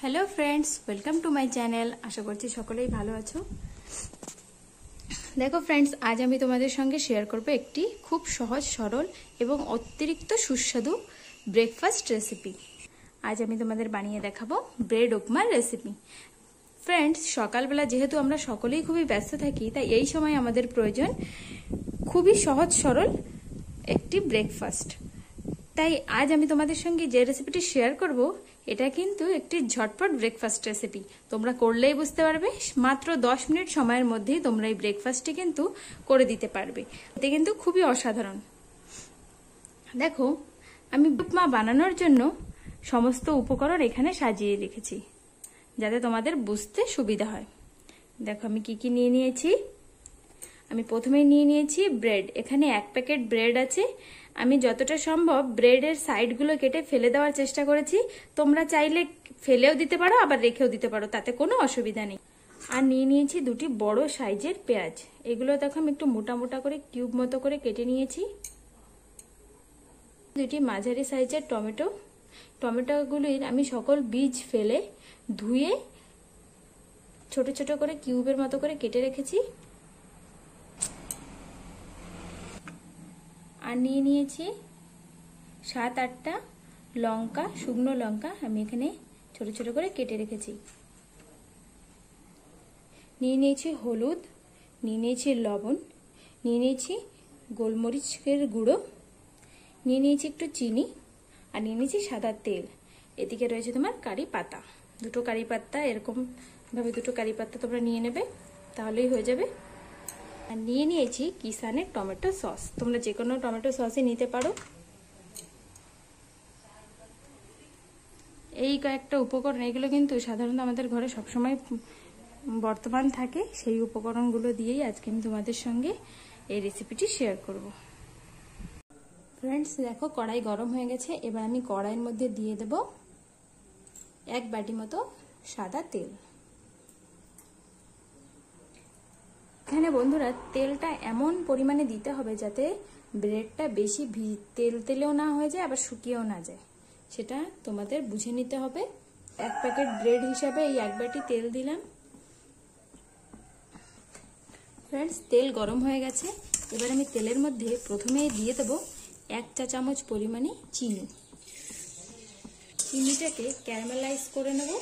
Hello friends welcome to my channel. आशा करছি সকলেই ভালো আছো। দেখো फ्रेंड्स आज আমি তোমাদের সঙ্গে শেয়ার করব একটি খুব সহজ সরল এবং অতিরিক্ত সুস্বাদু ব্রেকফাস্ট রেসিপি। আজ আমি তোমাদের বানিয়ে দেখাবো ব্রেড উপমার রেসিপি। फ्रेंड्स সকালবেলা যেহেতু আমরা সকলেই খুবই ব্যস্ত থাকি, তাই এই সময় আমাদের প্রয়োজন খুবই সহজ সরল একটি ব্রেকফাস্ট। তাই আজ আমি তোমাদের সঙ্গে যে রেসিপিটি শেয়ার করব এটা কিন্তু একটি ঝটপট ব্রেকফাস্ট রেসিপি। তোমরা করলেই বুঝতে পারবে মাত্র 10 মিনিট সময়ের মধ্যেই তোমরা এই ব্রেকফাস্টটি কিন্তু করে দিতে পারবে। এটা কিন্তু খুবই অসাধারণ। দেখো আমি উপমা বানানোর জন্য সমস্ত উপকরণ এখানে সাজিয়ে রেখেছি যাতে তোমাদের বুঝতে সুবিধা হয়। দেখো আমি কি কি নিয়ে নিয়েছি। আমি প্রথমেই নিয়ে নিয়েছি ব্রেড। এখানে 1 প্যাকেট ব্রেড আছে। আমি যতটা সম্ভব ব্রেডের সাইডগুলো কেটে ফেলে দেওয়ার চেষ্টা করেছি। তোমরা চাইলে ফেলেও দিতে পারো আবার রেখেও দিতে পারো, তাতে কোনো অসুবিধা নেই। আর নিয়ে নিয়েছি 2টি বড় সাইজের পেঁয়াজ। এগুলো দেখো আমি একটু মোটা মোটা করে কিউব মতো করে কেটে নিয়েছি। 2টি মাঝারি সাইজের টমেটো। টমেটোগুলির আমি সকল বীজ ফেলে ধুয়ে ছোট ছোট করে কিউবের মতো করে কেটে রেখেছি। আর নিয়ে নিয়েছি 7-8টা লঙ্কা, শুকনো লঙ্কা আমি এখানে ছোট ছোট করে কেটে রেখেছি। নিয়ে নিয়েছি হলুদ, নিয়ে নিয়েছি লবণ, নিয়ে নিয়েছি গোলমরিচের গুঁড়ো, নিয়ে নিয়েছি একটু চিনি, আর নিয়ে নিয়েছি সাদা তেল। এদিকে রয়েছে তোমার কারি পাতা, 2টো কারি পাতা। এরকম ভাবে 2টো কারি পাতা তোমরা নিয়ে নেবে, তাহলেই হয়ে যাবে। আর নিয়ে নিয়েছি কিষানের টমেটো সস। তোমরা যে কোনো টমেটো সসই নিতে পারো। এই কয়েকটা উপকরণ, এগুলো কিন্তু সাধারণত আমাদের ঘরে সবসময় বর্তমান থাকে। সেই উপকরণগুলো দিয়েই আজকে আমি তোমাদের সঙ্গে এই রেসিপিটি শেয়ার করব। ফ্রেন্ডস দেখো কড়াই গরম হয়ে গেছে। এবার আমি কড়াইয়ের মধ্যে দিয়ে দেব 1 বাটি মতো সাদা তেল। এখানে বন্ধুরা তেলটা এমন পরিমাণে দিতে হবে যাতে ব্রেডটা বেশি তেল তেলেও না হয়ে যায় আবার শুকিয়েও না যায়, সেটা তোমাদের বুঝে নিতে হবে। 1 প্যাকেট ব্রেড হিসাবে এই 1 বাটি তেল দিলাম। ফ্রেন্ডস তেল গরম হয়ে গেছে। এবার আমি তেলের মধ্যে প্রথমেই দিয়ে দেব 1 চা চামচ পরিমাণে চিনি। চিনিটাকে ক্যারামেলাইজ করে নেব।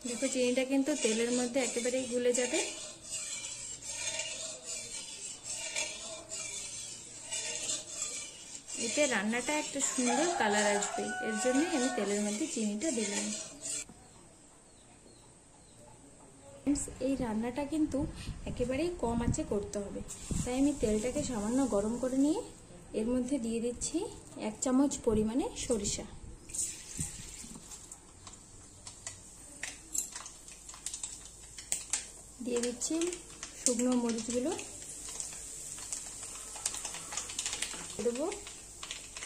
দেখো চিনিটা কিন্তু তেলের মধ্যে একেবারেই গুলে যাবে। এতে রান্নাটা একটা সুন্দর কালার আসবে, এর জন্যই আমি তেলের মধ্যে চিনিটা দিলাম। এই রান্নাটা কিন্তু একেবারেই কম আঁচে করতে হবে, তাই আমি তেলটাকে সামান্য গরম করে নিয়ে এর মধ্যে দিয়ে দিচ্ছি 1 চামচ পরিমাণে সরিষা। দিয়ে দিচ্ছি শুকনো মরিচগুলো, দেবো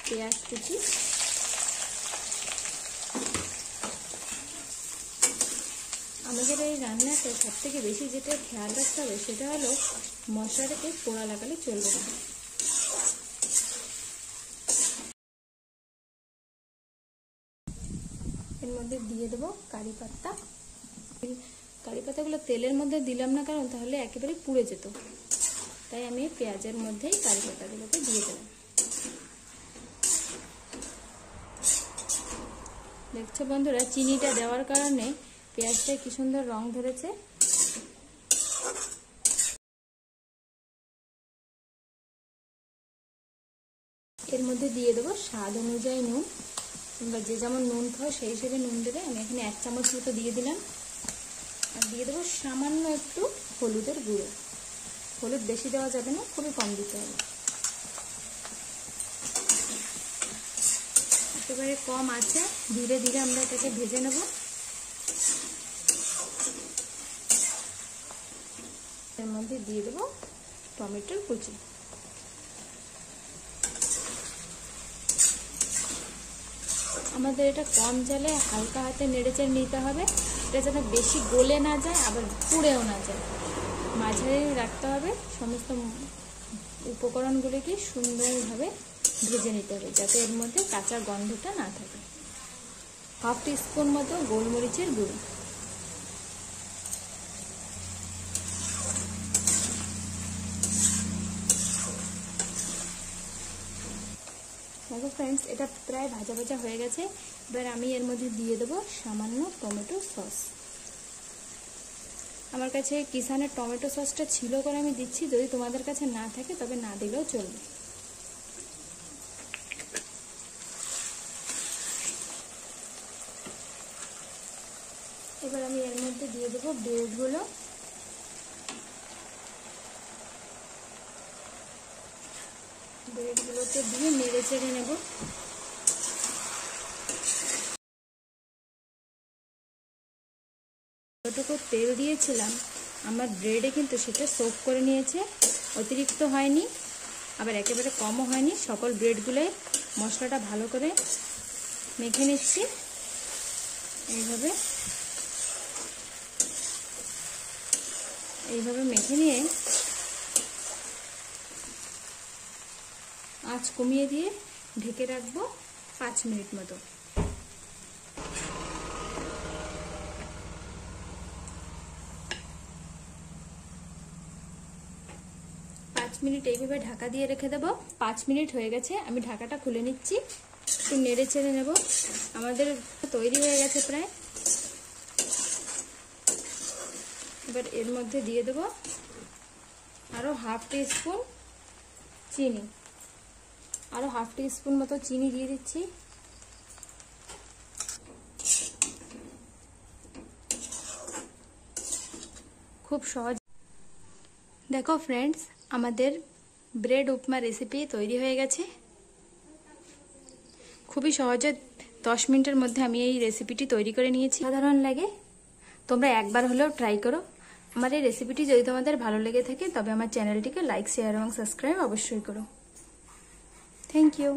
পেঁয়াজ কুচি, আমাদের এই রান্নাটা সব থেকে বেশি যেটা খেয়াল রাখতে হবে সেটা হলো মশলাটাকে পোড়া লাগালে চলবে না। এর মধ্যে দিয়ে দেবো কারি পাতা। কারি পাতাগুলো তেলের মধ্যে দিলাম না কারণ তাহলে একেবারে পুড়ে যেত, তাই আমি পেঁয়াজের মধ্যেই কারি পাতাগুলোকে দিয়ে দিলাম। দেখছো বন্ধুরা চিনিটা দেওয়ার কারণে পেঁয়াজটা কি সুন্দর রং ধরেছে। এর মধ্যে দিয়ে দেবো স্বাদ অনুযায়ী নুন। তোমরা যে যেমন নুন খাও সেই হিসেবে নুন দেবে। আমি এখানে 1 চামচ মতো দিয়ে দিলাম। আর দিয়ে দেবো সামান্য একটু হলুদের গুঁড়ো। হলুদ বেশি দেওয়া যাবে না, খুবই কম দিতে হবে। একেবারে কম আছে, ধীরে ধীরে আমরা এটাকে ভেজে নেব। এর মধ্যে দিয়ে দেবো টমেটোর কুচি। আমাদের এটা কম জালে হালকা হাতে নেড়েচেড়ে নিতে হবে। এটা যেন বেশি গলে না যায় আবার পুড়েও না যায়, মাঝারি রাখতে হবে। সমস্ত উপকরণগুলিকে সুন্দরভাবে ভেজে নিতে হবে যাতে এর মধ্যে কাঁচা গন্ধটা না থাকে। হাফ টিস্পুন মতো গোলমরিচের গুঁড়ো, দেখো ফ্রেন্ডস এটা প্রায় ভাজা ভাজা হয়ে গেছে। এবার আমি এর মধ্যে দিয়ে দেবো সামান্য টমেটো সস। আমার কাছে কিষানের টমেটো সসটা ছিল করে আমি দিচ্ছি, যদি তোমাদের কাছে না থাকে তবে না দিলেও চলবে। এবার আমি এর মধ্যে দিয়ে দেবো ব্রেডগুলো। ব্রেডগুলোকে দিয়ে নেড়ে চেড়ে নেব। যতটুকু তেল দিয়েছিলাম আমার ব্রেডে কিন্তু সেটা সোক করে নিয়েছে, অতিরিক্ত হয়নি আবার একেবারে কমও হয়নি। সকল ব্রেডগুলোয় মশলাটা ভালো করে মেখে নিচ্ছি। এইভাবে মেখে নিয়ে আঁচ কমিয়ে দিয়ে ঢেকে রাখবো 5 মিনিট মতো। 5 মিনিট এইভাবে ঢাকা দিয়ে রেখে দেবো। 5 মিনিট হয়ে গেছে, আমি ঢাকাটা খুলে নিচ্ছি, একটু নেড়ে চেড়ে নেব। আমাদের তৈরি হয়ে গেছে প্রায়। এবার এর মধ্যে দিয়ে দেবো আরো হাফ টিস্পুন চিনি, আরো হাফ টিস্পুন মতো চিনি দিয়ে দিচ্ছি। খুব সহজ। দেখো ফ্রেন্ডস, আমাদের ব্রেড উপমা রেসিপি তৈরি হয়ে গেছে। খুবই সহজে 10 মিনিটের মধ্যে আমি এই রেসিপিটি তৈরি করে নিয়েছি। সাধারণ লাগে, তোমরা একবার হলেও ট্রাই করো। আমার এই রেসিপিটি যদি তোমাদের ভালো লেগে থাকে তবে আমার চ্যানেলটিকে লাইক, শেয়ার এবং সাবস্ক্রাইব অবশ্যই করো। Thank you.